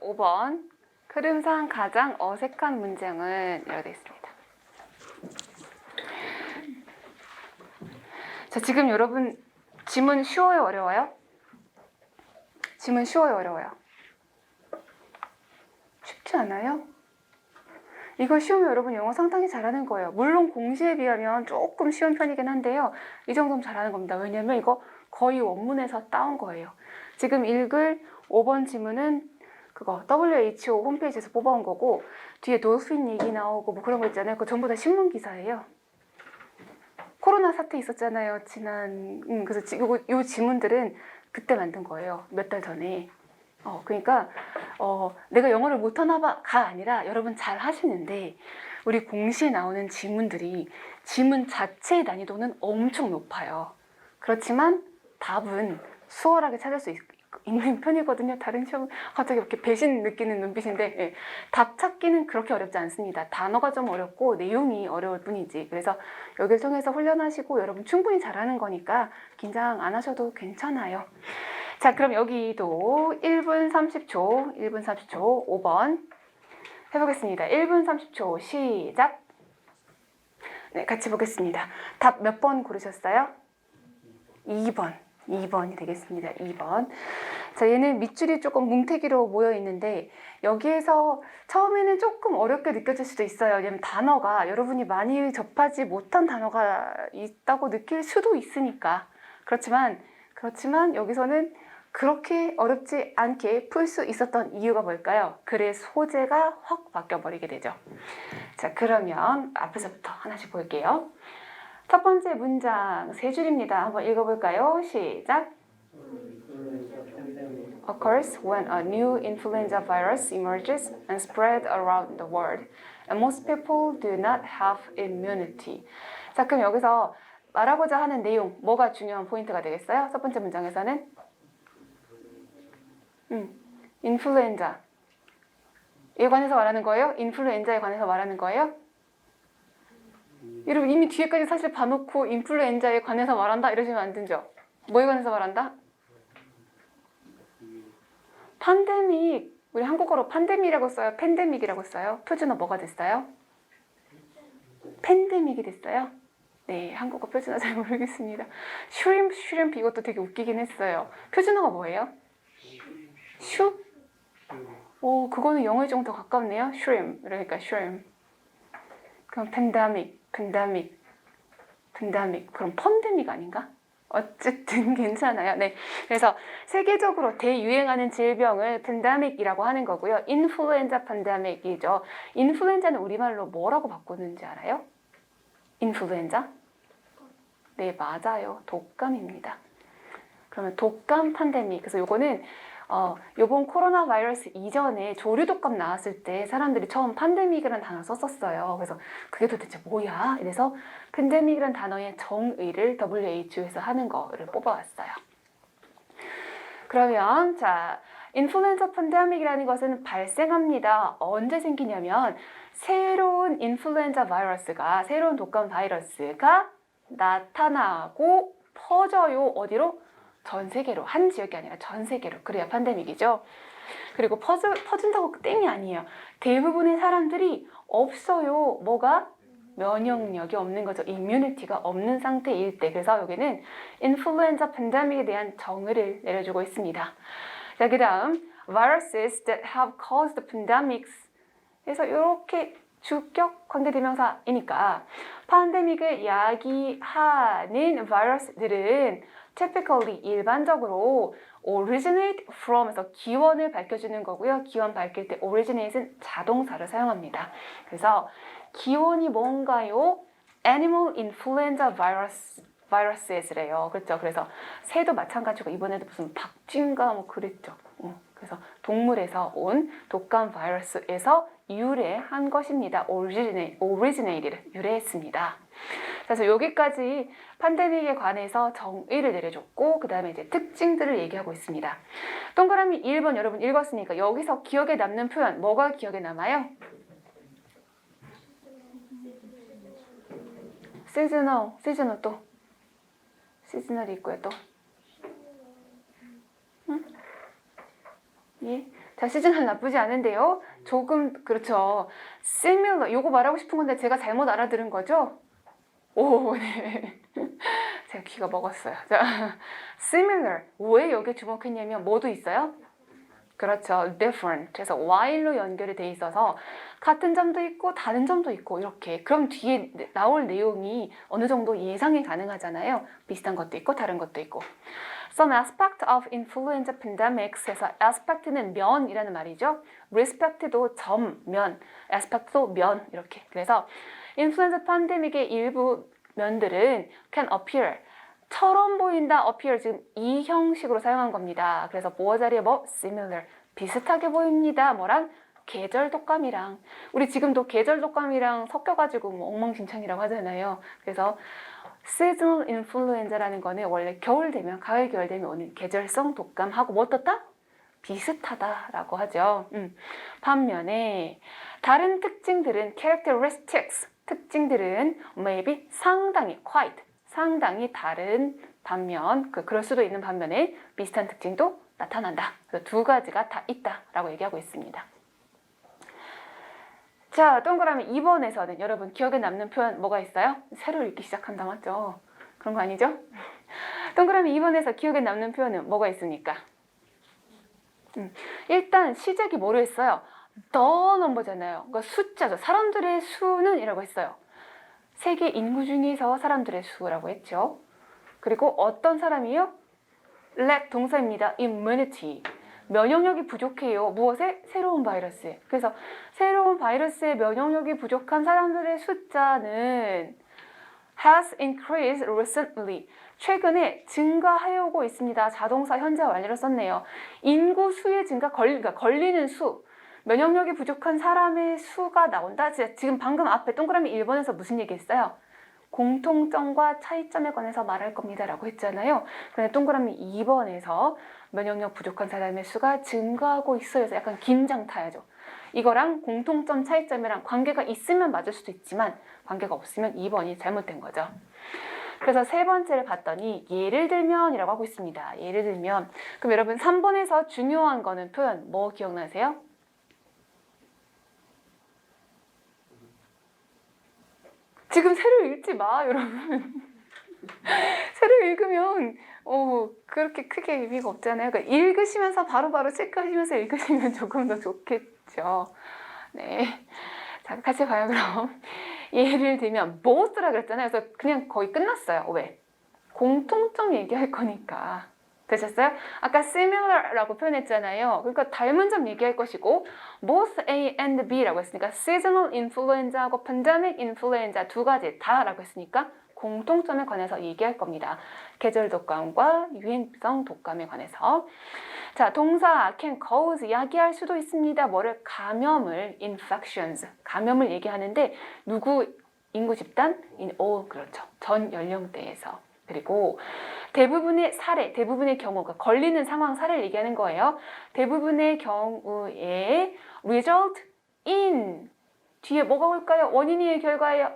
5번. 흐름상 가장 어색한 문장은 이렇게 되어 있습니다. 자, 지금 여러분 지문 쉬워요, 어려워요? 지문 쉬워요, 어려워요? 쉽지 않아요? 이거 쉬우면 여러분 영어 상당히 잘하는 거예요. 물론 공시에 비하면 조금 쉬운 편이긴 한데요. 이 정도면 잘하는 겁니다. 왜냐면 이거 거의 원문에서 따온 거예요. 지금 읽을 5번 지문은 그거 WHO 홈페이지에서 뽑아온 거고, 뒤에 돌핀 얘기 나오고 뭐 그런 거 있잖아요. 그거 전부 다 신문 기사예요. 코로나 사태 있었잖아요, 지난. 그래서 이 지문들은 그때 만든 거예요. 몇 달 전에. 그러니까 내가 영어를 못하나 봐가 아니라 여러분 잘 하시는데, 우리 공시에 나오는 지문들이 지문 자체의 난이도는 엄청 높아요. 그렇지만 답은 수월하게 찾을 수 있는 편이거든요. 다른 시험 갑자기 이렇게 배신 느끼는 눈빛인데, 예. 답 찾기는 그렇게 어렵지 않습니다. 단어가 좀 어렵고 내용이 어려울 뿐이지. 그래서 여기를 통해서 훈련하시고 여러분 충분히 잘하는 거니까 긴장 안 하셔도 괜찮아요. 자, 그럼 여기도 1분 30초, 5번 해보겠습니다. 1분 30초 시작. 네, 같이 보겠습니다. 답 몇 번 고르셨어요? 2번이 되겠습니다. 2번. 자, 얘는 밑줄이 조금 뭉태기로 모여 있는데 여기에서 처음에는 조금 어렵게 느껴질 수도 있어요. 왜냐면 단어가 여러분이 많이 접하지 못한 단어가 있다고 느낄 수도 있으니까. 그렇지만 여기서는 그렇게 어렵지 않게 풀 수 있었던 이유가 뭘까요? 글의 소재가 확 바뀌어버리게 되죠. 자, 그러면 앞에서부터 하나씩 볼게요. 첫 번째 문장 세 줄입니다. 한번 읽어볼까요? 시작. Occurs when a new influenza virus emerges and spreads around the world, and most people do not have immunity. 자, 그럼 여기서 말하고자 하는 내용, 뭐가 중요한 포인트가 되겠어요? 첫 번째 문장에서는 인플루엔자에 관해서 말하는 거예요? 인플루엔자에 관해서 말하는 거예요? 여러분 이미 뒤에까지 사실 봐놓고 인플루엔자에 관해서 말한다 이러시면 안 되죠? 뭐에 관해서 말한다? 팬데믹. 우리 한국어로 팬데믹이라고 써요? 팬데믹이라고 써요? 표준어 뭐가 됐어요? 팬데믹이 됐어요? 네, 한국어 표준어 잘 모르겠습니다. 슈림프 이것도 되게 웃기긴 했어요. 표준어가 뭐예요? 슈? 그거는 영어에 조금 더 가깝네요. 슈림. 그러니까 슈림. 그럼 팬데믹. 그럼 펀데믹 아닌가? 어쨌든 괜찮아요. 네, 그래서 세계적으로 대유행하는 질병을 팬데믹이라고 하는 거고요. 인플루엔자 팬데믹이죠. 인플루엔자는 우리말로 뭐라고 바꾸는지 알아요? 인플루엔자? 네, 맞아요. 독감입니다. 그러면 독감 팬데믹. 그래서 요거는 요번 코로나 바이러스 이전에 조류 독감 나왔을 때 사람들이 처음 팬데믹이라는 단어 썼었어요. 그래서 그게 도대체 뭐야? 이래서 팬데믹이라는 단어의 정의를 WHO에서 하는 거를 뽑아왔어요. 그러면 자, 인플루엔자 팬데믹이라는 것은 발생합니다. 언제 생기냐면 새로운 인플루엔자 바이러스가, 새로운 독감 바이러스가 나타나고 퍼져요. 어디로? 전 세계로. 한 지역이 아니라 전 세계로. 그래야 팬데믹이죠. 그리고 퍼진다고 땡이 아니에요. 대부분의 사람들이 없어요. 뭐가? 면역력이 없는 거죠. 이뮤니티가 없는 상태일 때. 그래서 여기는 인플루엔자 팬데믹에 대한 정의를 내려주고 있습니다. 자, 그 다음 viruses that have caused pandemics. 그래서 이렇게 주격 관계대명사이니까 팬데믹을 야기하는 바이러스들은 typically 일반적으로 originate from에서 기원을 밝혀주는 거고요. 기원 밝힐 때 originate은 자동사를 사용합니다. 그래서 기원이 뭔가요? animal influenza viruss래요. 그렇죠? 그래서 새도 마찬가지고 이번에도 무슨 박쥐인가 뭐 그랬죠. 그래서 동물에서 온 독감 바이러스에서 유래한 것입니다. originated, 유래했습니다. 그래서 여기까지 팬데믹에 관해서 정의를 내려줬고 그 다음에 이제 특징들을 얘기하고 있습니다. 동그라미 1번 여러분 읽었으니까 여기서 기억에 남는 표현 뭐가 기억에 남아요? 시즈널 또 시즈널이 있고요 또 예? 자, 시즌 나쁘지 않은데요. 조금 그렇죠. similar 요거 말하고 싶은 건데 제가 잘못 알아들은 거죠? 오, 네. 제가 귀가 먹었어요. 자, similar 왜 여기 주목했냐면 뭐도 있어요? 그렇죠. different. 그래서 while로 연결이 돼 있어서 같은 점도 있고 다른 점도 있고 이렇게. 그럼 뒤에 나올 내용이 어느 정도 예상이 가능하잖아요. 비슷한 것도 있고 다른 것도 있고. Some aspect of influenza pandemics 해서 aspect는 면이라는 말이죠. respect도 점, 면, aspect도 면 이렇게. 그래서 인플루엔자 팬데믹의 일부 면들은 can appear 처럼 보인다, appear 지금 이 형식으로 사용한 겁니다. 그래서 보어 자리에 뭐 similar 비슷하게 보입니다. 뭐랑 계절 독감이랑 우리 지금도 계절 독감이랑 섞여가지고 뭐 엉망진창이라고 하잖아요. 그래서 seasonal influenza라는 거는 원래 겨울 되면 가을 겨울 되면 오는 계절성 독감하고 뭐 어떻다? 비슷하다라고 하죠. 반면에 다른 특징들은 characteristics 특징들은 maybe 상당히 quite 상당히 다른 반면 그럴 수도 있는 반면에 비슷한 특징도 나타난다. 그래서 두 가지가 다 있다라고 얘기하고 있습니다. 자, 동그라미 2번에서는 여러분 기억에 남는 표현 뭐가 있어요? 새로 읽기 시작한다 맞죠? 그런 거 아니죠? 동그라미 2번에서 기억에 남는 표현은 뭐가 있습니까? 일단 시작이 뭐로 했어요? the number잖아요. 그러니까 숫자죠. 사람들의 수는 이라고 했어요. 세계 인구 중에서 사람들의 수라고 했죠. 그리고 어떤 사람이요? lack 동사입니다. immunity. 면역력이 부족해요. 무엇에? 새로운 바이러스에. 그래서 새로운 바이러스에 면역력이 부족한 사람들의 숫자는 has increased recently. 최근에 증가하여오고 있습니다. 자동사 현재 완료로 썼네요. 인구 수의 증가, 그러니까 걸리는 수. 면역력이 부족한 사람의 수가 나온다. 지금 방금 앞에 동그라미 1번에서 무슨 얘기했어요? 공통점과 차이점에 관해서 말할 겁니다 라고 했잖아요. 그런데 동그라미 2번에서 면역력 부족한 사람의 수가 증가하고 있어요. 그래서 약간 긴장 타야죠. 이거랑 공통점 차이점이랑 관계가 있으면 맞을 수도 있지만 관계가 없으면 2번이 잘못된 거죠. 그래서 세 번째를 봤더니 예를 들면 이라고 하고 있습니다. 예를 들면 그럼 여러분 3번에서 중요한 거는 표현 뭐 기억나세요? 지금 새로 읽지 마 여러분. 새로 읽으면 그렇게 크게 의미가 없잖아요. 그러니까 읽으시면서 바로바로 체크하시면서 읽으시면 조금 더 좋겠죠. 네, 자 같이 봐요 그럼. 예를 들면 both라 그랬잖아요. 그래서 그냥 거의 끝났어요. 왜? 공통점 얘기할 거니까. 되셨어요? 아까 similar라고 표현했잖아요. 그러니까 닮은 점 얘기할 것이고 both A and B라고 했으니까 seasonal influenza하고 pandemic influenza 두 가지 다라고 했으니까 공통점에 관해서 얘기할 겁니다. 계절 독감과 유행성 독감에 관해서. 자, 동사 can cause 야기할 수도 있습니다. 뭐를? 감염을 infections 감염을 얘기하는데 누구 인구 집단? in all 그렇죠. 전 연령대에서. 그리고 대부분의 사례, 대부분의 경우, 그러니까 걸리는 상황 사례를 얘기하는 거예요. 대부분의 경우에 result in 뒤에 뭐가 올까요? 원인이에요, 결과예요?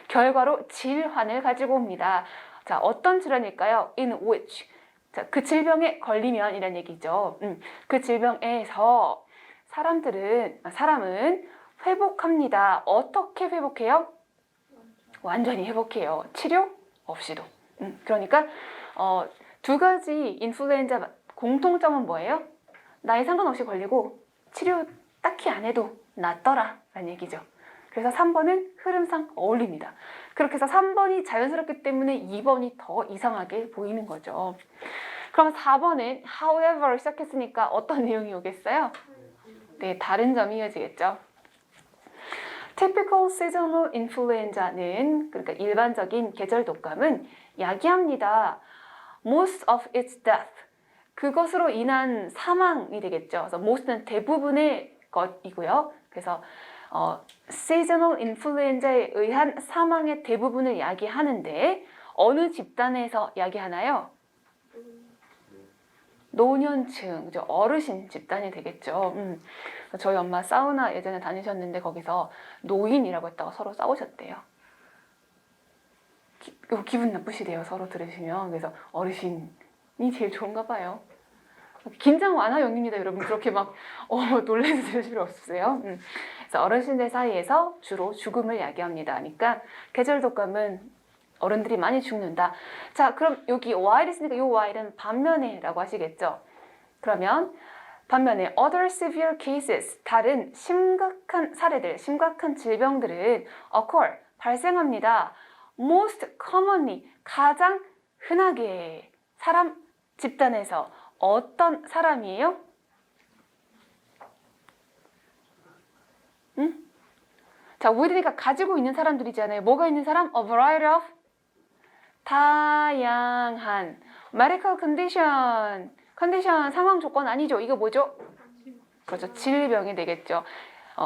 결과로 질환을 가지고 옵니다. 자, 어떤 질환일까요? in which 자, 그 질병에 걸리면 이란 얘기죠. 그 질병에서 사람은 회복합니다. 어떻게 회복해요? 완전히 회복해요. 치료 없이도. 그러니까 두 가지 인플루엔자 공통점은 뭐예요? 나이 상관없이 걸리고 치료 딱히 안 해도 낫더라 라는 얘기죠. 그래서 3번은 흐름상 어울립니다. 그렇게 해서 3번이 자연스럽기 때문에 2번이 더 이상하게 보이는 거죠. 그럼 4번은 however 시작했으니까 어떤 내용이 오겠어요? 네, 다른 점이 이어지겠죠. Typical seasonal influenza는 그러니까 일반적인 계절 독감은 야기합니다. Most of its death 그것으로 인한 사망이 되겠죠. 그래서 most는 대부분의 것이고요. 그래서 seasonal influenza에 의한 사망의 대부분을 야기하는데 어느 집단에서 야기하나요? 노년층, 그죠? 어르신 집단이 되겠죠. 저희 엄마 사우나 예전에 다니셨는데 거기서 노인이라고 했다가 서로 싸우셨대요. 기분 나쁘시대요. 서로 들으시면. 그래서 어르신이 제일 좋은가 봐요. 긴장 완화용입니다, 여러분. 그렇게 막 놀라실 필요 없으세요. 그래서 어르신들 사이에서 주로 죽음을 야기합니다. 그러니까 계절 독감은 어른들이 많이 죽는다. 자, 그럼 여기 while 있으니까 이 while은 반면에라고 하시겠죠. 그러면 반면에 other severe cases, 다른 심각한 사례들, 심각한 질병들은 occur, 발생합니다. most commonly, 가장 흔하게 사람 집단에서 어떤 사람이에요? 응? 자, with니까 가지고 있는 사람들이잖아요. 뭐가 있는 사람? A variety of, 다양한 medical condition, 컨디션, 상황 조건 아니죠. 이거 뭐죠? 그렇죠. 질병이 되겠죠.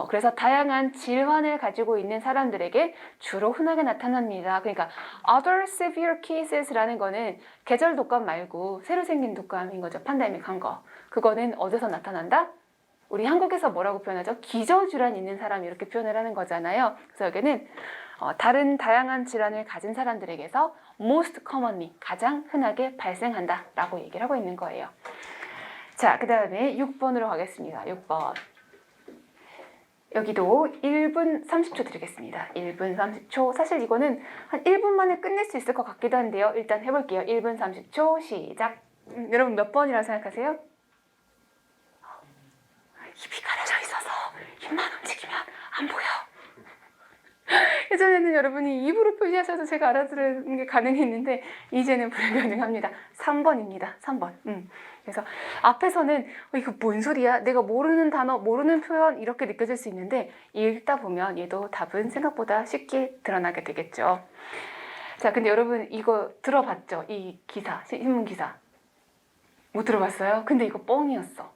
그래서 다양한 질환을 가지고 있는 사람들에게 주로 흔하게 나타납니다. 그러니까 other severe cases라는 거는 계절 독감 말고 새로 생긴 독감인 거죠. 팬데믹한 거. 그거는 어디서 나타난다? 우리 한국에서 뭐라고 표현하죠? 기저질환 있는 사람 이렇게 표현을 하는 거잖아요. 그래서 여기는 다른 다양한 질환을 가진 사람들에게서 most commonly, 가장 흔하게 발생한다 라고 얘기를 하고 있는 거예요. 자, 그 다음에 6번으로 가겠습니다. 6번. 여기도 1분 30초 드리겠습니다. 1분 30초. 사실 이거는 한 1분 만에 끝낼 수 있을 것 같기도 한데요. 일단 해볼게요. 1분 30초 시작. 여러분 몇 번이라고 생각하세요? 입이 가려져 있어서 입만 움직이면 안 보여. 예전에는 여러분이 입으로 표시하셔서 제가 알아들은 게 가능했는데 이제는 불가능합니다. 3번입니다. 3번. 그래서 앞에서는 이거 뭔 소리야? 내가 모르는 단어, 모르는 표현 이렇게 느껴질 수 있는데 읽다 보면 얘도 답은 생각보다 쉽게 드러나게 되겠죠. 자, 근데 여러분 이거 들어봤죠? 이 기사, 신문 기사. 못 들어봤어요? 근데 이거 뻥이었어.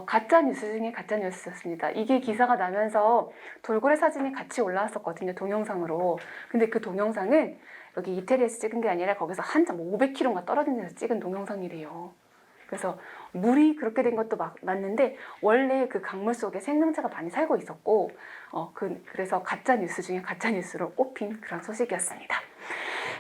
가짜 뉴스 중에 가짜 뉴스였습니다. 이게 기사가 나면서 돌고래 사진이 같이 올라왔었거든요. 동영상으로. 근데 그 동영상은 여기 이태리에서 찍은 게 아니라 거기서 한참 500km가 떨어진 데서 찍은 동영상이래요. 그래서 물이 그렇게 된 것도 맞는데 원래 그 강물 속에 생명체가 많이 살고 있었고 그래서 가짜 뉴스 중에 가짜 뉴스로 꼽힌 그런 소식이었습니다.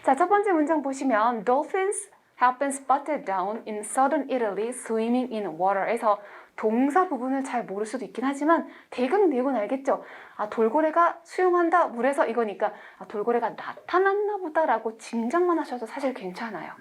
자, 첫 번째 문장 보시면 Dolphins have been spotted down in southern Italy swimming in water에서 동사 부분을 잘 모를 수도 있긴 하지만 대강 내용은 알겠죠? 아, 돌고래가 수영한다 물에서 이거니까 돌고래가 나타났나 보다라고 짐작만 하셔도 사실 괜찮아요.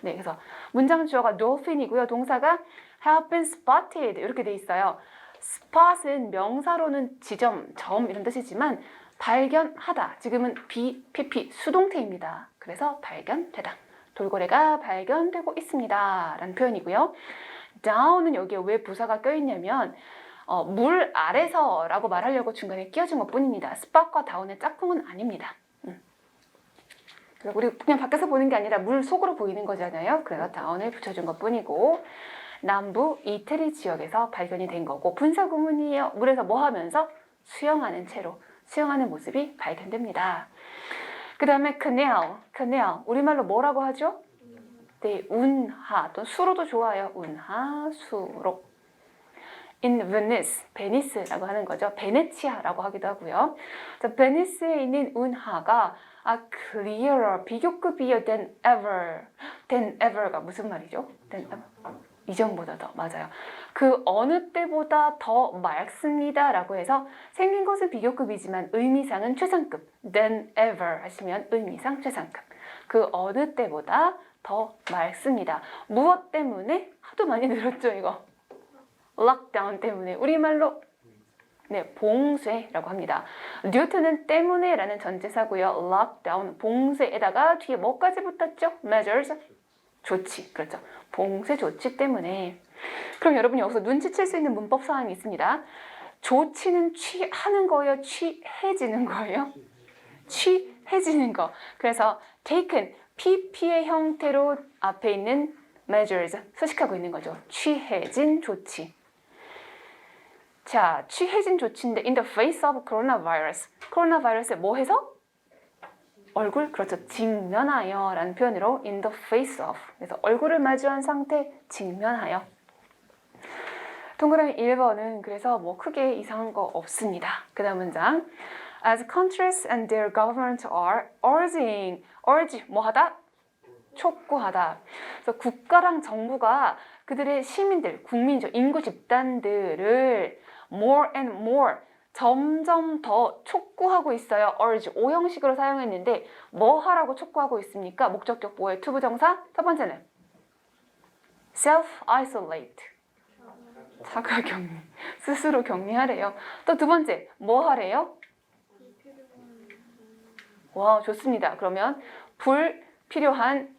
네, 그래서 문장 주어가 dolphin이고요. 동사가 have been spotted 이렇게 돼 있어요. spot은 명사로는 지점, 점 이런 뜻이지만 발견하다. 지금은 PP 수동태입니다. 그래서 발견되다. 돌고래가 발견되고 있습니다. 라는 표현이고요. down은 여기에 왜 부사가 껴있냐면 물 아래서 라고 말하려고 중간에 끼워준 것 뿐입니다. spot과 down의 짝꿍은 아닙니다. 우리 그냥 밖에서 보는 게 아니라 물 속으로 보이는 거잖아요. 그래서 down을 붙여준 것 뿐이고 남부 이태리 지역에서 발견이 된 거고 분사 구문이에요. 물에서 뭐 하면서? 수영하는 채로 수영하는 모습이 발견됩니다. 그 다음에 canal. 우리말로 뭐라고 하죠? 네, 운하 또 수로도 좋아요. 운하, 수로. In Venice, 베니스라고 하는 거죠. 베네치아라고 하기도 하고요. 자, 베니스에 있는 운하가 clearer, 비교급이요 than ever가 무슨 말이죠? than ever. 이전보다 더, 맞아요. 그 어느 때보다 더 맑습니다 라고 해서 생긴 것은 비교급이지만 의미상은 최상급. than ever 하시면 의미상 최상급. 그 어느 때보다 더 맑습니다. 무엇 때문에? 하도 많이 들었죠 이거. 락다운 때문에. 우리말로 네, 봉쇄라고 합니다. 뉴턴은 때문에 라는 전치사고요. 락다운, 봉쇄에다가 뒤에 뭐까지 붙었죠? measures, 조치. 그렇죠. 봉쇄 조치 때문에. 그럼 여러분이 여기서 눈치챌 수 있는 문법 사항이 있습니다. 조치는 취하는 거예요? 취해지는 거예요? 취해지는 거. 그래서 taken, pp의 형태로 앞에 있는 measures 수식하고 있는 거죠. 취해진 조치. 자, 취해진 조치인데 in the face of coronavirus. 코로나 바이러스에 뭐 해서? 얼굴, 그렇죠. 직면하여 라는 표현으로 in the face of. 그래서 얼굴을 마주한 상태, 직면하여. 동그라미 1번은 그래서 뭐 크게 이상한 거 없습니다. 그 다음 문장. As countries and their governments are urge, 뭐 하다? 촉구하다. 그래서 국가랑 정부가 그들의 시민들, 국민이죠. 인구 집단들을 more and more 점점 더 촉구하고 있어요. urge, 오형식으로 사용했는데 뭐 하라고 촉구하고 있습니까? 목적격 보호의 투부정사. 첫 번째는 self-isolate, 자가격리, 스스로 격리하래요. 또 두 번째, 뭐 하래요? 와, 좋습니다. 그러면 불필요한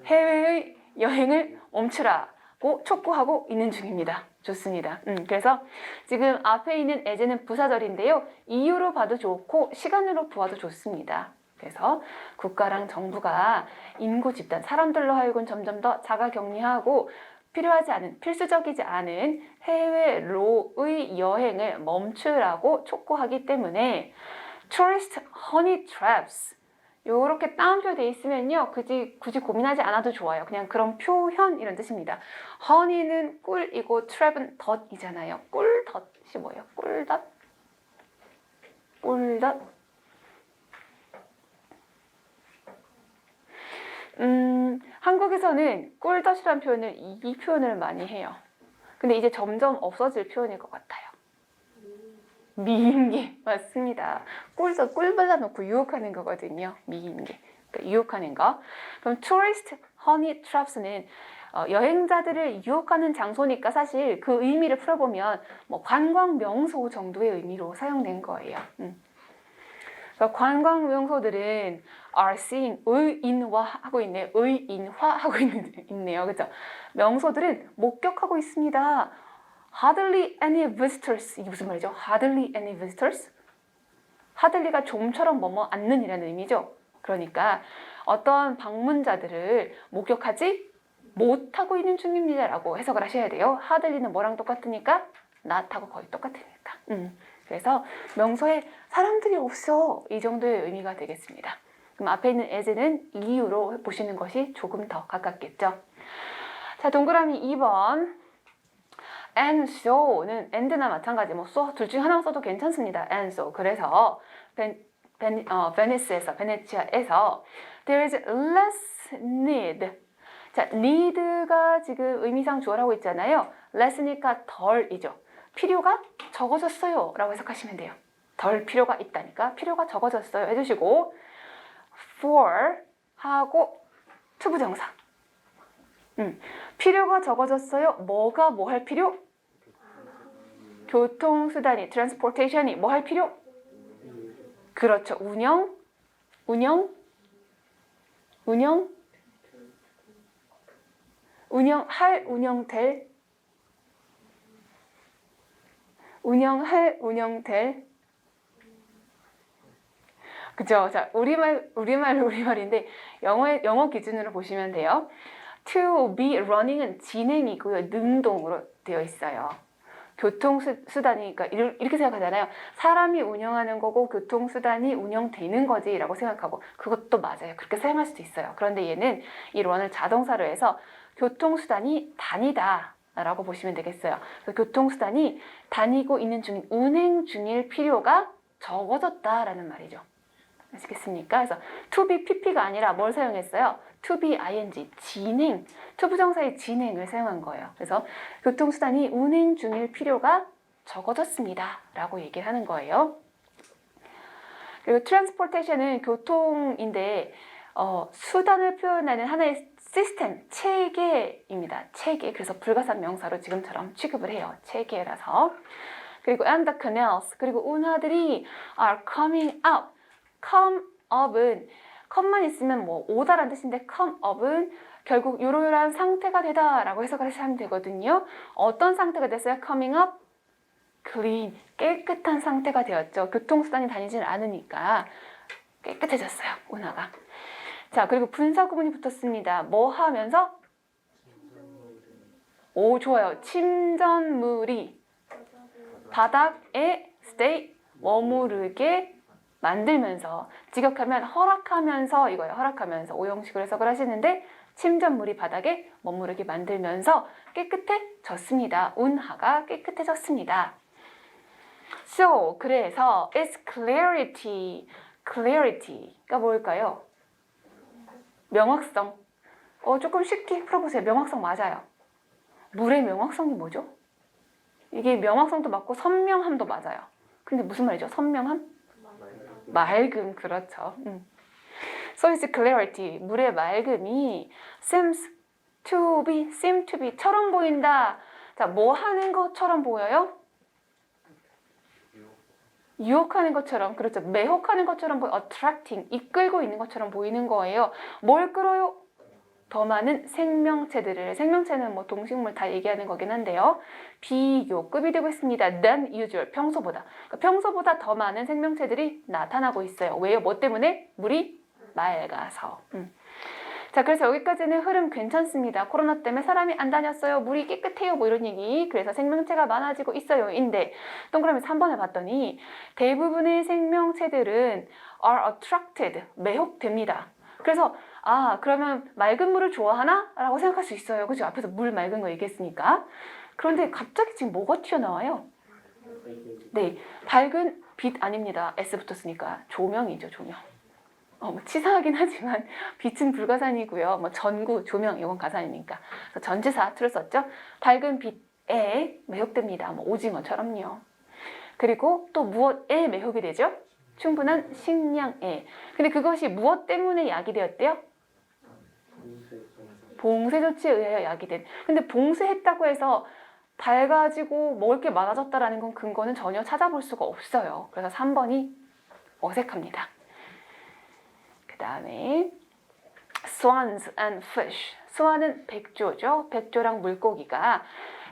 해외의 여행을 멈추라고 촉구하고 있는 중입니다. 좋습니다. 그래서 지금 앞에 있는 as는 부사절인데요. 이유로 봐도 좋고 시간으로 보아도 좋습니다. 그래서 국가랑 정부가 인구 집단, 사람들로 하여금 점점 더 자가격리하고 필요하지 않은, 필수적이지 않은 해외로의 여행을 멈추라고 촉구하기 때문에 tourist honey traps, 요렇게 따옴표 돼 있으면요 굳이 고민하지 않아도 좋아요. 그냥 그런 표현 이런 뜻입니다. honey는 꿀이고 trap은 덫이잖아요. 꿀덫이 뭐예요? 꿀덫? 꿀덫? 한국에서는 꿀덫이라는 표현을 이 표현을 많이 해요. 근데 이제 점점 없어질 표현일 것 같아요. 미인계 맞습니다. 꿀 발라놓고 유혹하는 거거든요. 미인계, 그러니까 유혹하는 거. 그럼 tourist honey traps는 여행자들을 유혹하는 장소니까 사실 그 의미를 풀어보면 뭐 관광 명소 정도의 의미로 사용된 거예요. 그래서 관광 명소들은 are seeing, 의인화하고 있네요. 의인화하고 있네요. 그죠? 명소들은 목격하고 있습니다. Hardly any visitors. 이게 무슨 말이죠? Hardly any visitors? hardly가 좀처럼 뭐뭐 않는이라는 의미죠. 그러니까 어떤 방문자들을 목격하지 못하고 있는 중입니다 라고 해석을 하셔야 돼요. hardly는 뭐랑 똑같으니까 not하고 거의 똑같으니까. 그래서 명소에 사람들이 없어, 이 정도의 의미가 되겠습니다. 그럼 앞에 있는 as는 이유로 보시는 것이 조금 더 가깝겠죠. 자, 동그라미 2번. and so는 and나 마찬가지, 뭐 so 둘 중 하나 써도 괜찮습니다. and so. 그래서 베네치아에서 there is less need. 자, need가 지금 의미상 주어라고 있잖아요. less니까 덜이죠. 필요가 적어졌어요 라고 해석하시면 돼요. 덜 필요가 있다니까 필요가 적어졌어요 해주시고 for 하고 투부정사. 필요가 적어졌어요. 뭐가 뭐 할 필요? 교통수단이, transportation이 뭐 할 필요? 그렇죠. 운영될. 그죠? 자, 우리말인데 영어 기준으로 보시면 돼요. To be running은 진행이고요. 능동으로 되어 있어요. 교통수단이, 그러니까 이렇게 생각하잖아요. 사람이 운영하는 거고 교통수단이 운영되는 거지 라고 생각하고, 그것도 맞아요. 그렇게 사용할 수도 있어요. 그런데 얘는 이 run을 자동사로 해서 교통수단이 다니다 라고 보시면 되겠어요. 그래서 교통수단이 다니고 있는 중인, 운행 중일 필요가 적어졌다라는 말이죠. 아시겠습니까? 그래서 to be pp가 아니라 뭘 사용했어요? to be ing, 진행, 투부정사의 진행을 사용한 거예요. 그래서 교통수단이 운행 중일 필요가 적어졌습니다 라고 얘기를 하는 거예요. 그리고 transportation은 교통인데 수단을 표현하는 하나의 시스템, 체계입니다. 체계. 그래서 불가산 명사로 지금처럼 취급을 해요. 체계라서. 그리고 and the canals, 그리고 운하들이 are coming up. come up은 come만 있으면 뭐 오다라는 뜻인데 come up은 결국 요러요러한 상태가 되다 라고 해석을 하시면 되거든요. 어떤 상태가 됐어요? coming up? clean, 깨끗한 상태가 되었죠. 교통수단이 다니질 않으니까 깨끗해졌어요, 운하가. 자, 그리고 분사 구문이 붙었습니다. 뭐 하면서? 오, 좋아요. 침전물이 바닥에 stay, 머무르게 만들면서, 직역하면 허락하면서 이거예요. 허락하면서 오형식으로 해석을 하시는데 침전물이 바닥에 머무르게 만들면서 깨끗해졌습니다. 운하가 깨끗해졌습니다. So, 그래서 it's clarity. clarity가 뭘까요? 명확성. 조금 쉽게 풀어보세요. 명확성 맞아요. 물의 명확성이 뭐죠? 이게 명확성도 맞고 선명함도 맞아요. 근데 무슨 말이죠? 선명함? 맑음, 그렇죠. So its clarity, 물의 맑음이 seem to be 처럼 보인다. 자, 뭐 하는 것처럼 보여요? 유혹하는 것처럼, 그렇죠. 매혹하는 것처럼 attracting, 이끌고 있는 것처럼 보이는 거예요. 뭘 끌어요? 더 많은 생명체들을, 생명체는 뭐 동식물 다 얘기하는 거긴 한데요. 비교급이 되고 있습니다. than usual, 평소보다. 그러니까 평소보다 더 많은 생명체들이 나타나고 있어요. 왜요? 뭐 때문에? 물이 맑아서. 자, 그래서 여기까지는 흐름 괜찮습니다. 코로나 때문에 사람이 안 다녔어요. 물이 깨끗해요. 뭐 이런 얘기. 그래서 생명체가 많아지고 있어요. 인데 동그라미 3번을 봤더니 대부분의 생명체들은 are attracted, 매혹됩니다. 그래서 그러면 맑은 물을 좋아하나? 라고 생각할 수 있어요. 그죠? 앞에서 물 맑은 거 얘기했으니까. 그런데 갑자기 지금 뭐가 튀어나와요? 네, 밝은 빛 아닙니다. S 붙었으니까 조명이죠, 조명. 뭐 치사하긴 하지만 빛은 불가산이고요. 뭐 전구, 조명 이건 가산이니까. 그래서 전치사 true를 썼죠. 밝은 빛에 매혹됩니다. 뭐 오징어처럼요. 그리고 또 무엇에 매혹이 되죠? 충분한 식량에. 근데 그것이 무엇 때문에 약이 되었대요? 봉쇄 조치에 의하여 약이 된. 근데 봉쇄했다고 해서 밝아지고 먹을 게 많아졌다라는 건 근거는 전혀 찾아볼 수가 없어요. 그래서 3번이 어색합니다. 그 다음에 swans and fish. 스완은 백조죠. 백조랑 물고기가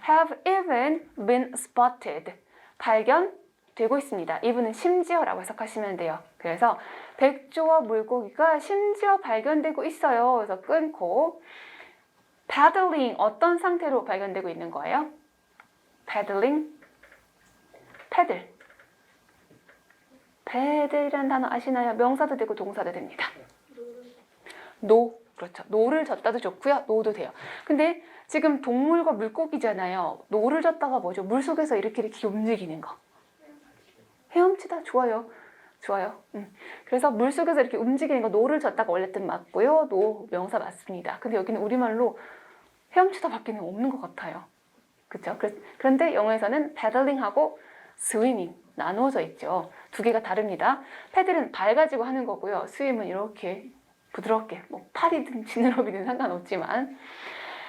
have even been spotted. 발견되고 있습니다. 이분은 심지어라고 해석하시면 돼요. 그래서 백조와 물고기가 심지어 발견되고 있어요. 그래서 끊고 paddling 어떤 상태로 발견되고 있는 거예요? paddling, 패들. 패들이라는 단어 아시나요? 명사도 되고 동사도 됩니다. 노, 그렇죠. 노를 젓다도 좋고요. 노도 돼요. 근데 지금 동물과 물고기잖아요. 노를 젓다가 뭐죠? 물속에서 이렇게 움직이는 거. 헤엄치다 좋아요. 좋아요. 그래서 물속에서 이렇게 움직이는 거 노를 젓다가 원래 뜻 맞고요. 노 명사 맞습니다. 근데 여기는 우리말로 헤엄치다 밖에는 없는 것 같아요. 그렇죠? 그런데 영어에서는 paddling하고 swimming 나누어져 있죠. 두 개가 다릅니다. 패들은 발 가지고 하는 거고요. 스윙은 이렇게 부드럽게 뭐 팔이든 지느러미든 상관없지만.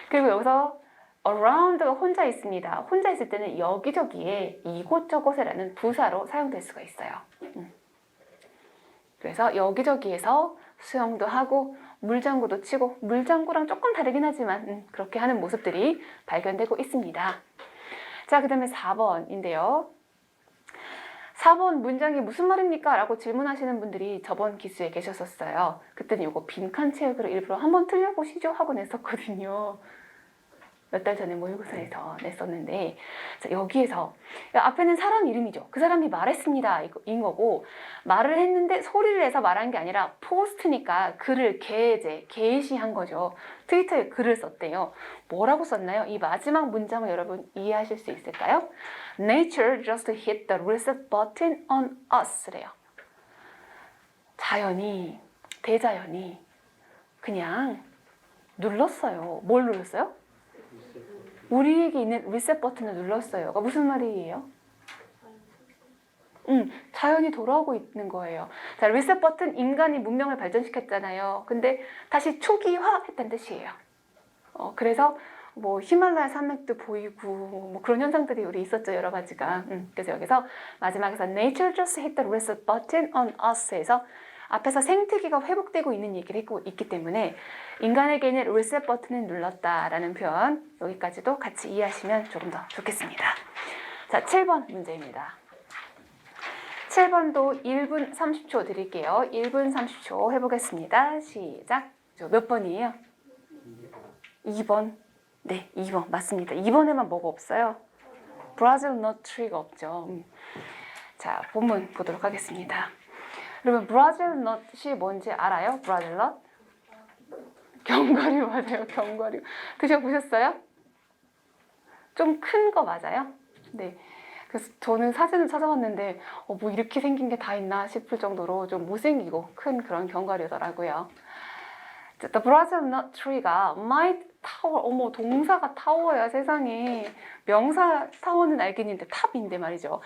그리고 여기서 around가 혼자 있습니다. 혼자 있을 때는 여기저기에 이곳저곳에라는 부사로 사용될 수가 있어요. 그래서 여기저기에서 수영도 하고 물장구도 치고, 물장구랑 조금 다르긴 하지만 그렇게 하는 모습들이 발견되고 있습니다. 자, 그 다음에 4번인데요. 4번 문장이 무슨 말입니까? 라고 질문하시는 분들이 저번 기수에 계셨었어요. 그때는 이거 빈칸 채우기로 일부러 한번 틀려보시죠 하고 냈었거든요. 몇 달 전에 모의고사에서 냈었는데, 자, 여기에서 앞에는 사람 이름이죠. 그 사람이 말했습니다 인 거고, 말을 했는데 소리를 내서 말한 게 아니라 포스트니까 글을 게시한 거죠. 트위터에 글을 썼대요. 뭐라고 썼나요? 이 마지막 문장을 여러분 이해하실 수 있을까요? Nature just hit the reset button on us 래요. 자연이, 대자연이 그냥 눌렀어요. 뭘 눌렀어요? 우리에게 있는 리셋 버튼을 눌렀어요. 무슨 말이에요? 자연이 돌아오고 있는 거예요. 자, 리셋 버튼, 인간이 문명을 발전시켰잖아요. 근데 다시 초기화했다는 뜻이에요. 그래서 뭐 히말라야 산맥도 보이고 뭐 그런 현상들이 우리 있었죠. 여러 가지가. 그래서 여기서 마지막에서 Nature just hit the reset button on us에서 앞에서 생태계가 회복되고 있는 얘기를 하고 있기 때문에 인간에게는 리셋 버튼을 눌렀다라는 표현, 여기까지도 같이 이해하시면 조금 더 좋겠습니다. 자, 7번 문제입니다. 7번도 1분 30초 드릴게요. 1분 30초 해보겠습니다. 시작. 몇 번이에요? 2번. 네, 2번 맞습니다. 2번에만 뭐가 없어요? 브라질 넛 트리가 없죠. 자, 본문 보도록 하겠습니다. 여러분, 브라질 넛이 뭔지 알아요? 브라질 넛? 견과류 맞아요. 견과류. 드셔보셨어요? 좀 큰 거 맞아요? 네. 그래서 저는 사진을 찾아봤는데 뭐 이렇게 생긴 게 다 있나 싶을 정도로 좀 못생기고 큰 그런 견과류더라고요. The Brazil nut tree가 might tower, 어머 동사가 타워야 세상에. 명사 타워는 알겠는데 탑인데 말이죠.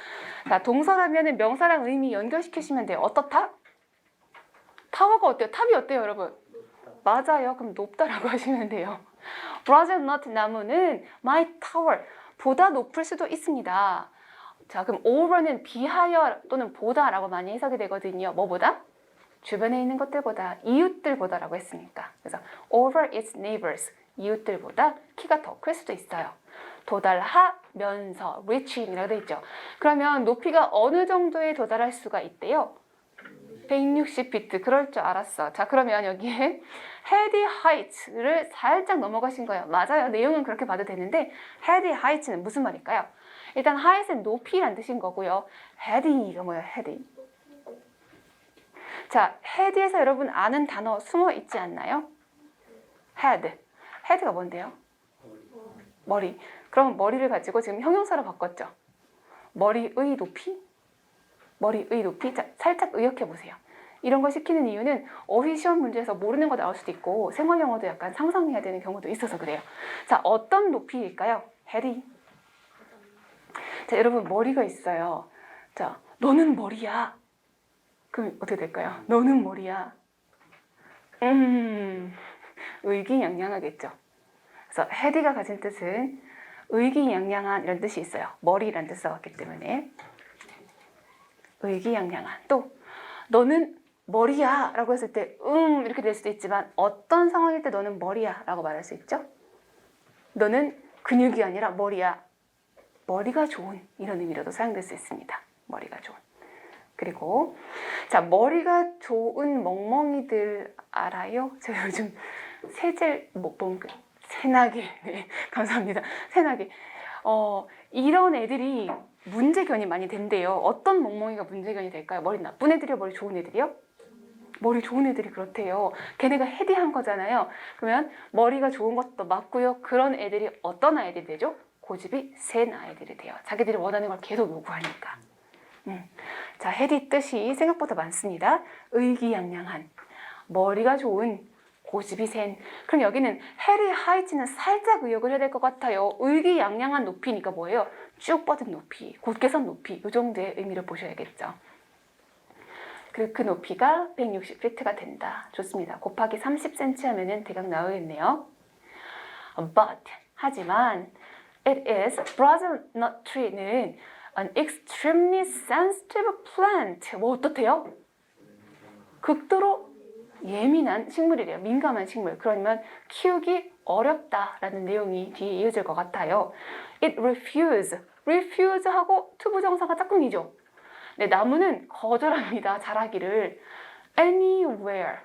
자, 동사라면은 명사랑 의미 연결시키시면 돼요. 어떻다? 타워가 어때요? 탑이 어때요, 여러분? 맞아요. 그럼 높다라고 하시면 돼요. Brazil nut 나무는 might tower, 보다 높을 수도 있습니다. 자, 그럼 over는 비하여 또는 보다라고 많이 해석이 되거든요. 뭐보다? 주변에 있는 것들보다, 이웃들보다라고 했으니까. 그래서 over its neighbors, 이웃들보다 키가 더 클 수도 있어요. 도달하면서 reaching이라고 돼 있죠. 그러면 높이가 어느 정도에 도달할 수가 있대요? 160피트. 그럴 줄 알았어. 자, 그러면 여기에 heady height를 살짝 넘어가신 거예요. 맞아요. 내용은 그렇게 봐도 되는데 heady height는 무슨 말일까요? 일단 height은 높이란 뜻인 거고요. heady가 뭐예요? heady. 자, head에서 여러분 아는 단어 숨어 있지 않나요? head. head가 뭔데요? 머리. 그럼 머리를 가지고 지금 형용사로 바꿨죠. 머리의 높이? 머리의 높이? 자, 살짝 의역해 보세요. 이런 걸 시키는 이유는 어휘 시험 문제에서 모르는 거 나올 수도 있고 생활 영어도 약간 상상해야 되는 경우도 있어서 그래요. 자, 어떤 높이일까요? heady. 자, 여러분 머리가 있어요. 자, 너는 머리야. 그럼 어떻게 될까요? 너는 머리야. 의기양양하겠죠. 그래서 heady가 가진 뜻은 의기양양한 이런 뜻이 있어요. 머리란 뜻을 써왔기 때문에 의기양양한. 또 너는 머리야 라고 했을 때 이렇게 될 수도 있지만 어떤 상황일 때 너는 머리야 라고 말할 수 있죠? 너는 근육이 아니라 머리야. 머리가 좋은 이런 의미로도 사용될 수 있습니다. 머리가 좋은. 그리고 자, 머리가 좋은 멍멍이들 알아요? 제가 요즘 세젤 새나개. 네, 감사합니다. 새나개. 이런 애들이 문제견이 많이 된대요. 어떤 멍멍이가 문제견이 될까요? 머리 나쁜 애들이요? 머리 좋은 애들이요? 머리 좋은 애들이 그렇대요. 걔네가 헤디한 거잖아요. 그러면 머리가 좋은 것도 맞고요. 그런 애들이 어떤 아이들이 되죠? 고집이 센 아이들이 돼요. 자기들이 원하는 걸 계속 요구하니까. 자, 헤디 뜻이 생각보다 많습니다. 의기양양한, 머리가 좋은, 고집이 센. 그럼 여기는 헤리 하이츠는 살짝 의역을 해야 될 것 같아요. 의기양양한 높이니까 뭐예요? 쭉 뻗은 높이, 곧게 선 높이, 이 정도의 의미를 보셔야겠죠. 그리고 그 높이가 160피트가 된다. 좋습니다. 곱하기 30cm 하면은 대강 나오겠네요. But, 하지만 it is, Brazil nut tree는 an extremely sensitive plant. 뭐 어떻대요? 극도로 예민한 식물이래요. 민감한 식물. 그러면 키우기 어렵다라는 내용이 뒤에 이어질 것 같아요. It refuse 하고 투부정사가 짝꿍이죠. 네, 나무는 거절합니다. 자라기를. Anywhere.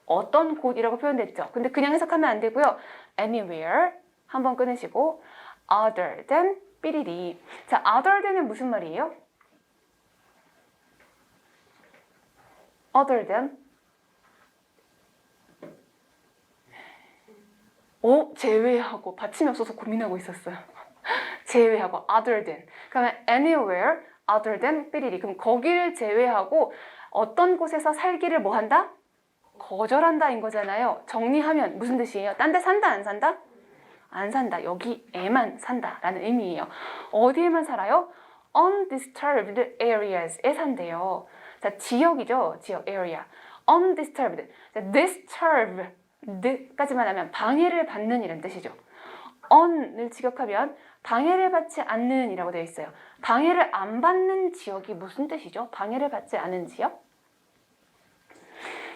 어떤 곳이라고 표현됐죠. 근데 그냥 해석하면 안 되고요. Anywhere 한번 끊으시고 other than 삐리리. 자, other than은 무슨 말이에요? other than 제외하고. 받침이 없어서 고민하고 있었어요. 제외하고 other than. 그러면 anywhere other than 삐리리. 그럼 거기를 제외하고 어떤 곳에서 살기를 뭐 한다? 거절한다인 거잖아요. 정리하면 무슨 뜻이에요? 딴 데 산다 안 산다? 안 산다. 여기에만 산다라는 의미예요. 어디에만 살아요? undisturbed areas에 산대요. 자, 지역이죠. 지역, area. undisturbed. 자, disturbed까지만 하면 방해를 받는 이런 뜻이죠. on을 직역하면 방해를 받지 않는 이라고 되어 있어요. 방해를 안 받는 지역이 무슨 뜻이죠? 방해를 받지 않은 지역?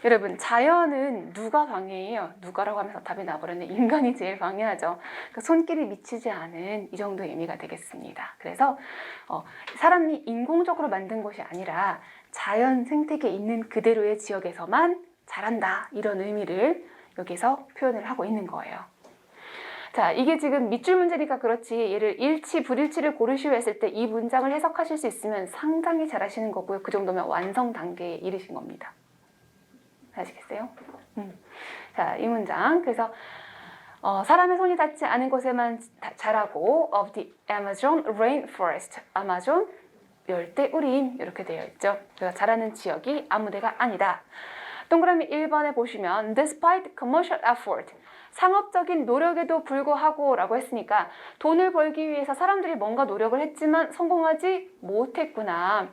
여러분, 자연은 누가 방해해요? 누가라고 하면서 답이 나버렸네. 인간이 제일 방해하죠. 그러니까 손길이 미치지 않은 이 정도의 의미가 되겠습니다. 그래서 사람이 인공적으로 만든 것이 아니라 자연 생태계에 있는 그대로의 지역에서만 자란다. 이런 의미를 여기서 표현을 하고 있는 거예요. 자, 이게 지금 밑줄 문제니까 그렇지 얘를 일치, 불일치를 고르시오 했을 때 이 문장을 해석하실 수 있으면 상당히 잘하시는 거고요. 그 정도면 완성 단계에 이르신 겁니다. 아시겠어요? 자, 이 문장. 그래서 사람의 손이 닿지 않은 곳에만 자라고 of the Amazon rainforest. 아마존 열대우림 이렇게 되어 있죠. 그래서 자라는 지역이 아무 데가 아니다. 동그라미 1번에 보시면 despite commercial effort, 상업적인 노력에도 불구하고 라고 했으니까 돈을 벌기 위해서 사람들이 뭔가 노력을 했지만 성공하지 못했구나.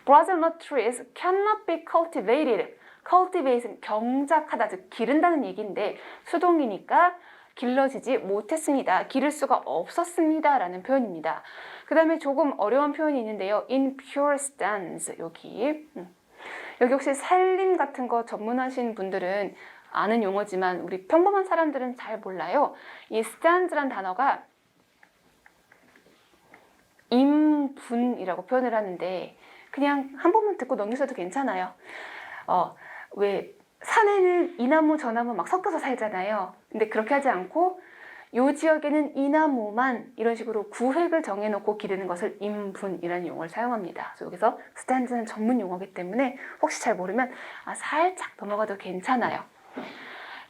Brazil nut trees cannot be cultivated. cultivate은 경작하다, 즉 기른다는 얘기인데 수동이니까 길러지지 못했습니다. 기를 수가 없었습니다 라는 표현입니다. 그 다음에 조금 어려운 표현이 있는데요. in pure stands, 여기 혹시 살림 같은 거 전문하신 분들은 아는 용어지만 우리 평범한 사람들은 잘 몰라요. 이 stands란 단어가 임분이라고 표현을 하는데 그냥 한 번만 듣고 넘기셔도 괜찮아요. 왜 산에는 이 나무 저 나무 막 섞여서 살잖아요. 근데 그렇게 하지 않고 요 지역에는 이 나무만 이런 식으로 구획을 정해놓고 기르는 것을 임분이라는 용어를 사용합니다. 그래서 여기서 stands는 전문 용어이기 때문에 혹시 잘 모르면 살짝 넘어가도 괜찮아요.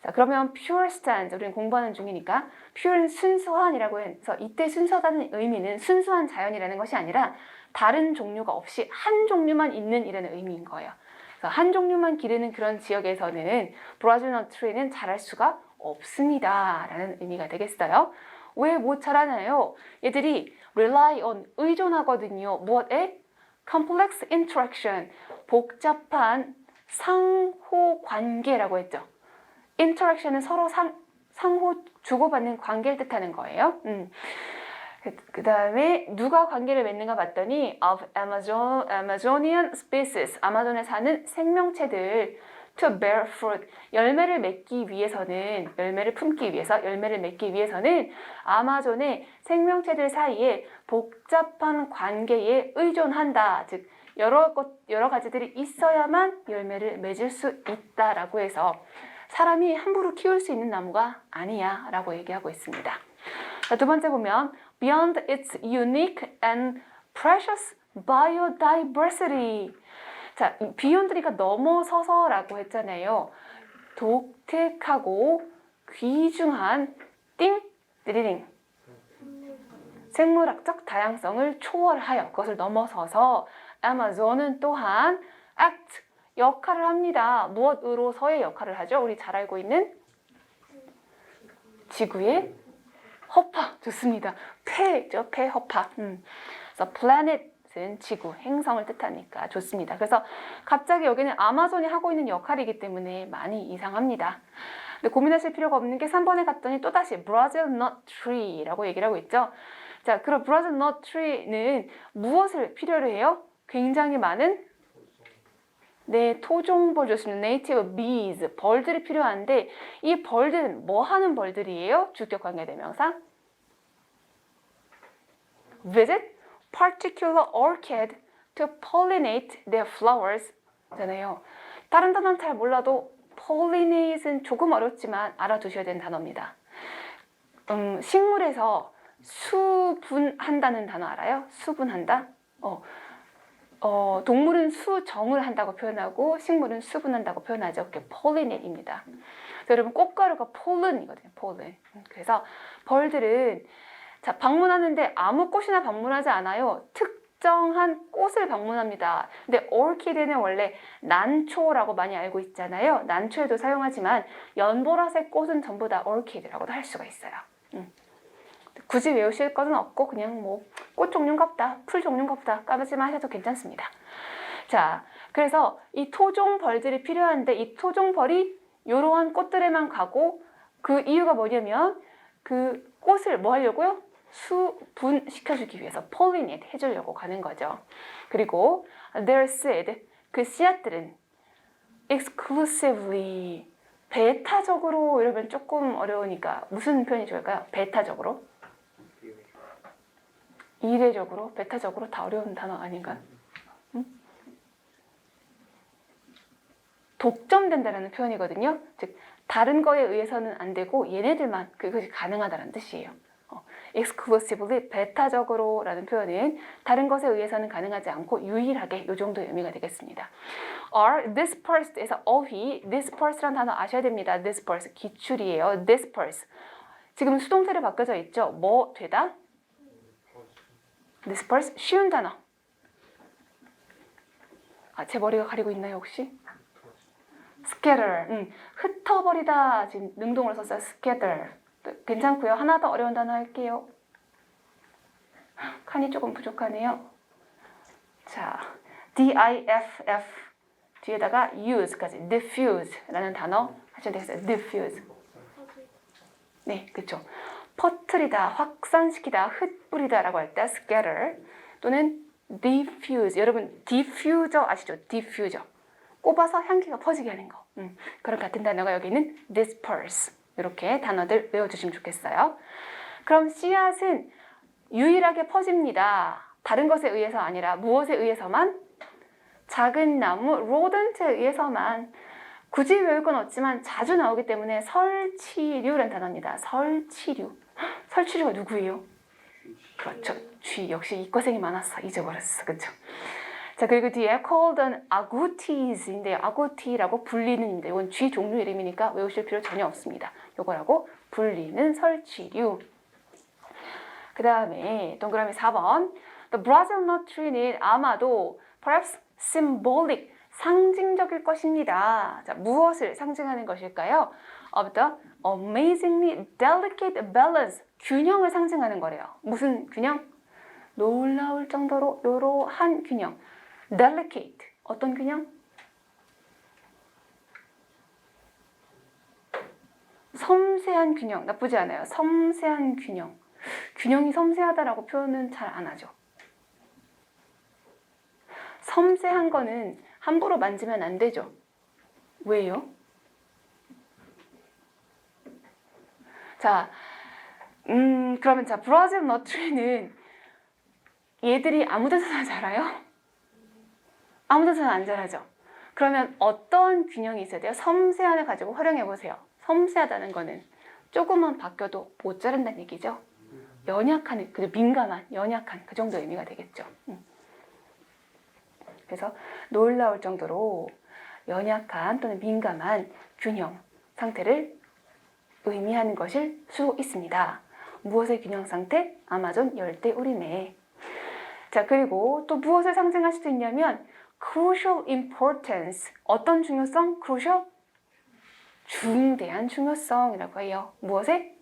자, 그러면 pure stands, 우리는 공부하는 중이니까 pure는 순수한이라고 해서 이때 순수하다는 의미는 순수한 자연이라는 것이 아니라 다른 종류가 없이 한 종류만 있는 이라는 의미인 거예요. 그래서 한 종류만 기르는 그런 지역에서는 Brazil nut tree는 자랄 수가 없습니다 라는 의미가 되겠어요. 왜 못 자라나요? 얘들이 rely on, 의존하거든요. 무엇에? complex interaction, 복잡한 상호관계라고 했죠. interaction은 서로 상호 주고받는 관계를 뜻하는 거예요. 그 다음에 누가 관계를 맺는가 봤더니 of Amazonian species, 아마존에 사는 생명체들 to bear fruit, 열매를 맺기 위해서는, 열매를 품기 위해서, 열매를 맺기 위해서는 아마존의 생명체들 사이에 복잡한 관계에 의존한다. 즉 여러 가지들이 있어야만 열매를 맺을 수 있다라고 해서 사람이 함부로 키울 수 있는 나무가 아니야 라고 얘기하고 있습니다. 자, 두 번째 보면 Beyond its unique and precious biodiversity. 자, beyond니까 넘어서서 라고 했잖아요. 독특하고 귀중한 띠리링 생물학적 다양성을 초월하여 그것을 넘어서서 아마존은 또한 act, 역할을 합니다. 무엇으로서의 역할을 하죠? 우리 잘 알고 있는 지구의 허파. 좋습니다. 폐죠. 폐허파. 그래서 planet은 지구, 행성을 뜻하니까 좋습니다. 그래서 갑자기 여기는 아마존이 하고 있는 역할이기 때문에 많이 이상합니다. 근데 고민하실 필요가 없는 게 3번에 갔더니 또다시 Brazil nut tree라고 얘기를 하고 있죠. 자, 그럼 Brazil nut tree는 무엇을 필요로 해요? 굉장히 많은 토종벌 좋습니다. native bees, 벌들이 필요한데 이 벌들은 뭐 하는 벌들이에요? 주격 관계대명사 visit particular orchid to pollinate their flowers 잖아요. 다른 단어는 잘 몰라도 pollinate는 조금 어렵지만 알아두셔야 되는 단어입니다. 식물에서 수분한다는 단어 알아요? 수분한다? 동물은 수정을 한다고 표현하고 식물은 수분한다고 표현하죠. 그게 pollinate입니다. 여러분 꽃가루가 pollen이거든요. pollen. 그래서 벌들은 자, 방문하는데 아무 꽃이나 방문하지 않아요. 특정한 꽃을 방문합니다. 근데 orchid는 원래 난초라고 많이 알고 있잖아요. 난초에도 사용하지만 연보라색 꽃은 전부 다 orchid라고도 할 수가 있어요. 굳이 외우실 것은 없고 그냥 뭐 꽃 종류인가 보다, 풀 종류인가 보다 까먹지만 하셔도 괜찮습니다. 자, 그래서 이 토종 벌들이 필요한데 이 토종 벌이 이러한 꽃들에만 가고 그 이유가 뭐냐면 그 꽃을 뭐 하려고요? 수분시켜주기 위해서 pollinate 해주려고 가는 거죠. 그리고 their seed, 그 씨앗들은 exclusively, 배타적으로 이러면 조금 어려우니까 무슨 표현이 좋을까요? 배타적으로? 이례적으로? 배타적으로? 다 어려운 단어 아닌가? 독점된다는 표현이거든요. 즉 다른 거에 의해서는 안 되고 얘네들만 그것이 가능하다는 뜻이에요. exclusively, 배타적으로 라는 표현은 다른 것에 의해서는 가능하지 않고 유일하게 이 정도의 의미가 되겠습니다. are dispersed에서 어휘, disperse라는 단어 아셔야 됩니다. disperse, 기출이에요. disperse. 지금 수동태로 바뀌어져 있죠. 뭐 되다? disperse, 쉬운 단어. 제 머리가 가리고 있나요 혹시? scatter. 흩어버리다. 지금 능동으로 썼어요. scatter. 괜찮고요. 하나 더 어려운 단어 할게요. 칸이 조금 부족하네요. 자, diff 뒤에다가 use까지 diffuse라는 단어 하시면 되겠어요. diffuse. 네, 그렇죠. 퍼뜨리다, 확산시키다, 흩뿌리다라고 할 때 scatter 또는 diffuse. 여러분 diffuser 아시죠? diffuser. 꼽아서 향기가 퍼지게 하는 거. 그런 같은 단어가 여기 있는 disperse. 이렇게 단어들 외워주시면 좋겠어요. 그럼 씨앗은 유일하게 퍼집니다. 다른 것에 의해서 아니라 무엇에 의해서만? 작은 나무, rodent에 의해서만. 굳이 외울 건 없지만 자주 나오기 때문에 설치류라는 단어입니다. 설치류. 설치류가 누구예요? 그렇죠. 쥐. 역시 이과생이 많았어. 잊어버렸어. 그렇죠? 자, 그리고 뒤에 called an agoutis인데요. agoutis라고 불리는인데 이건 쥐 종류 이름이니까 외우실 필요 전혀 없습니다. 요거라고 불리는 설치류. 그 다음에 동그라미 4번 The Brazil nut tree는 아마도 perhaps symbolic, 상징적일 것입니다. 자, 무엇을 상징하는 것일까요? Of the amazingly delicate balance, 균형을 상징하는 거래요. 무슨 균형? 놀라울 정도로 이러한 균형. delicate, 어떤 균형? 섬세한 균형, 나쁘지 않아요. 섬세한 균형. 균형이 섬세하다라고 표현은 잘 안 하죠. 섬세한 거는 함부로 만지면 안 되죠. 왜요? 자, 그러면 자, 브라질 너트리는 얘들이 아무 데서나 자라요? 아무 데서나 안 자라죠. 그러면 어떤 균형이 있어야 돼요? 섬세함을 가지고 활용해 보세요. 섬세하다는 거는 조금만 바뀌어도 못 자란다는 얘기죠. 연약한, 민감한, 연약한 그 정도 의미가 되겠죠. 그래서 놀라울 정도로 연약한 또는 민감한 균형 상태를 의미하는 것일 수 있습니다. 무엇의 균형 상태? 아마존 열대우림에. 자, 그리고 또 무엇을 상징할 수도 있냐면 crucial importance. 어떤 중요성? crucial? 중대한 중요성이라고 해요. 무엇에?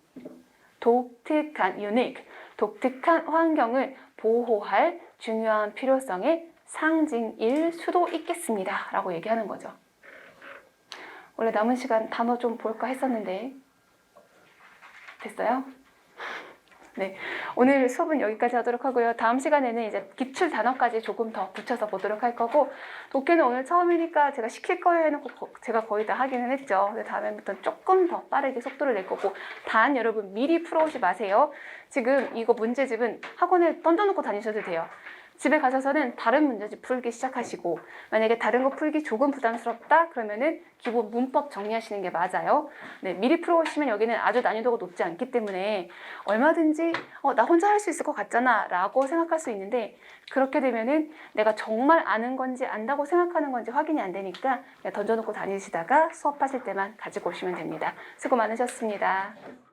독특한, unique, 독특한 환경을 보호할 중요한 필요성의 상징일 수도 있겠습니다. 라고 얘기하는 거죠. 원래 남은 시간 단어 좀 볼까 했었는데 됐어요? 네, 오늘 수업은 여기까지 하도록 하고요. 다음 시간에는 이제 기출 단어까지 조금 더 붙여서 보도록 할 거고, 독해는 오늘 처음이니까 제가 시킬 거예요 해놓고 제가 거의 다 하기는 했죠. 근데 다음에부터는 조금 더 빠르게 속도를 낼 거고, 단 여러분 미리 풀어오지 마세요. 지금 이거 문제집은 학원에 던져놓고 다니셔도 돼요. 집에 가셔서는 다른 문제집 풀기 시작하시고, 만약에 다른 거 풀기 조금 부담스럽다 그러면은 기본 문법 정리하시는 게 맞아요. 네, 미리 풀어오시면 여기는 아주 난이도가 높지 않기 때문에 얼마든지 나 혼자 할 수 있을 것 같잖아 라고 생각할 수 있는데, 그렇게 되면은 내가 정말 아는 건지 안다고 생각하는 건지 확인이 안 되니까 그냥 던져놓고 다니시다가 수업하실 때만 가지고 오시면 됩니다. 수고 많으셨습니다.